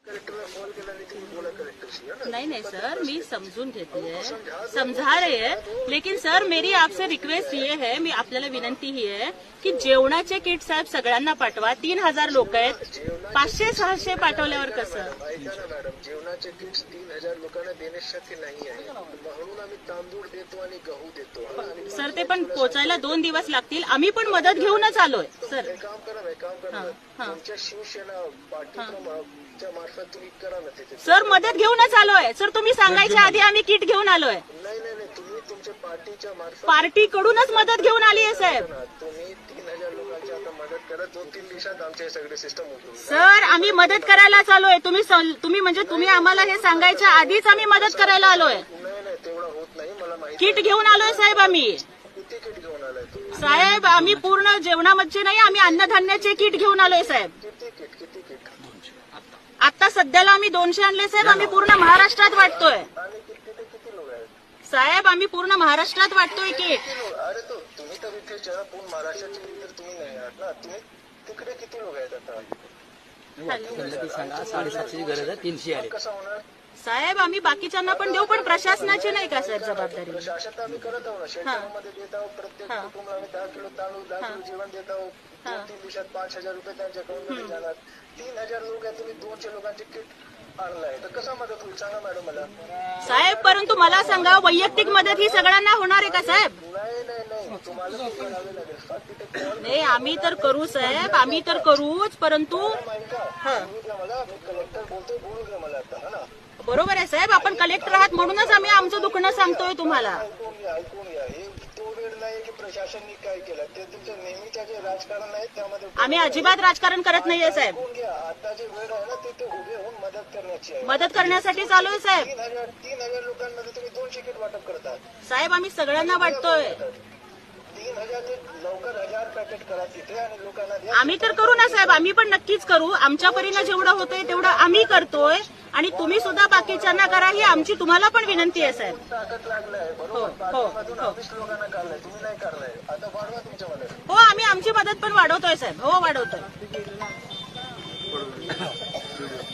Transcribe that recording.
नहीं नहीं सर, मैं समझून घेतीये, समझा रही है, लेकिन सर मेरी आपसे रिक्वेस्ट ये है, मी आपल्याला विनंती ही आहे की जेवणाचे किट साहेब सगळ्यांना पाठवा. 3000 लोक आहेत, 500-600 पाठवल्यावर कसं? मॅडम, जेवणाचे किट्स 3000 लोकांना देणे शक्य नाही आहे, म्हणून आम्ही तांदूळ देतो आणि गहू देतो. सर ते पण पोचायला 2 दिवस लागतील. आम्ही पण मदत घेऊनच आलोय सर. हे काम करा, तुमच्या शिवसेना पार्टीच्या मार्फत तुम्ही करा ना तिथे. सर मदत घेऊनच आलोय सर, तुम्ही सांगायच्या आधी आम्ही किट घेऊन आलोय. नाही नाही नाही, तुम्ही तुमच्या पार्टीच्या मार्फत पार्टीकडूनच मदत घेऊन आली आहे साहेब. तुम्ही 3000 लोकांची आता मदत करा. 2-3 दिवसात आमचे सगळे सिस्टम होईल. सर आम्ही मदत करायला आलोय. तुम्ही आम्हाला हे सांगायच्या आधीच आम्ही मदत करायला आलोय. नाही नाही, तेवढं होत नाही, मला माहिती. किट घेऊन आलोय साहेब आम्ही. किती किट घेऊन आलाय तुम्ही? साहेब आम्ही पूर्ण जेवणामध्ये नाही, आम्ही अन्नधान्याचे किट घेऊन आलोय साहेब. किती किट? आता सध्याला आम्ही 200 आणले साहेब. आम्ही पूर्ण महाराष्ट्रात वाटतोय आणि किती लोक आहेत साहेब. आम्ही पूर्ण महाराष्ट्रात वाटतोय किट. अरे तो तुम्ही तर इथे पूर्ण महाराष्ट्राचे तर तुम्ही नाही आहात ना. तुम्ही तिकडे किती लोक आहेत आता? सांगा 750ची गरज आहे, 300 आले. कसं होणार साहेब आम्ही बाकीच्यांना पण देऊ, पण प्रशासनाची नाही का साहेब जबाबदारी? प्रशासन आम्ही करत आहोत ना. शेतकऱ्यांमध्ये देत आहोत. प्रत्येक कुटुंबाला आम्ही 10 किलो तांदूळ, 10 किलो जेवण देत आहोत. 2-3 दिवसात 5000 रुपये त्यांच्या अकाउंटमध्ये जाणार. 3000 लोक आहेत, तुम्ही 200 लोकांचे किट आणलाय, तर कसा मदत होईल सांगा मॅडम मला. साहेब परंतु मला सांगा, वैयक्तिक मदत ही सगळ्यांना होणार आहे का साहेब? नाही नाही नाही, तुम्हाला फोन करावे लागेल. फक्त तिथे कॉल नाही आम्ही तर करू साहेब, आम्ही तर करूच, परंतु बोलू द्या मला. मी कलेक्टर बोलतोय, बोलू द्या मला आता. हा ना, बरोबर आहे साहेब, आपण कलेक्टर आहात म्हणूनच आम्ही आमचं दुखणं सांगतोय तुम्हाला. ऐकून घ्या. हे तो वेळ नाही की प्रशासनाने काय केलं. ते तुमचं नेहमीच्या जे राजकारण आहे त्यामध्ये आम्ही अजिबात राजकारण करत नाहीये साहेब. ऐकून घ्या. आता जे वेळ आहे ना, ते उभे होऊन मदत करण्याची आहे. मदत करण्यासाठी चालू आहे साहेब. 3000 लोकांमध्ये तुम्ही 200 किट वाटप करतात. साहेब आम्ही सगळ्यांना वाटतोय. 3000 ते लवकर 1000 पॅकेट करा तिथे आणि लोकांना द्या. आम्ही तर करू ना साहेब, आम्ही पण नक्कीच करू. आमच्या परीनं जेवढं होतंय तेवढं आम्ही करतोय, आणि तुम्ही सुद्धा बाकीच्यांना करा ही आमची तुम्हाला पण विनंती आहे साहेब. ताकद लागलाय बरोबर. पाठीमधून 20 लोकांना काढलाय, तुम्ही नाही काढलाय. आता वाढवा तुमच्या मदत. हो आम्ही आमची मदत पण वाढवतोय साहेब. हो वाढवतोय.